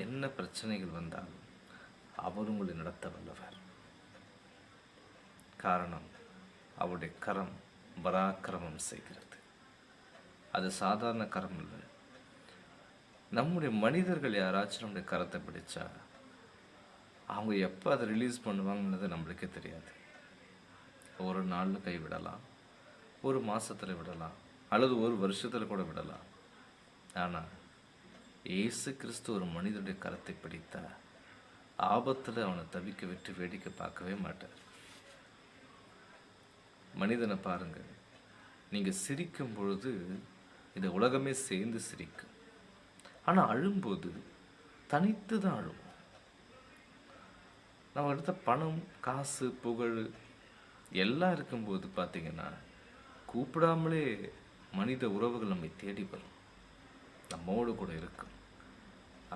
என்ன பிரச்சனைகள் வந்தாலும் அவர் உங்களை நடத்த வல்லவர். காரணம், அவருடைய கரம் பராக்கிரமம் செய்கிறது. அது சாதாரண கரம் இல்லை. நம்முடைய மனிதர்கள் யாராச்சும் நம்முடைய கரத்தை பிடிச்சா அவங்க எப்போ அதை ரிலீஸ் பண்ணுவாங்கன்றது நம்மளுக்கே தெரியாது. ஒரு நாளில் கை விடலாம், ஒரு மாதத்தில் விடலாம், அல்லது ஒரு வருஷத்தில் கூட விடலாம். ஆனால் இயேசு கிறிஸ்து ஒரு மனிதனுடைய கரத்தை பிடித்தா ஆபத்தில் அவனை தவிக்க விட்டு வேடிக்கை பார்க்கவே மாட்டார். மனிதனை பாருங்க, நீங்கள் சிரிக்கும் பொழுது இந்த உலகமே சேர்ந்து சிரிக்கும். ஆனால் அழும்போது தனித்து தான் அழுவோம். நம்ம எடுத்த பணம், காசு, புகழ் எல்லாம் இருக்கும்போது பார்த்தீங்கன்னா கூப்பிடாமலே மனித உறவுகள் நம்மை தேடி வரும், நம்மோடு கூட இருக்கும்.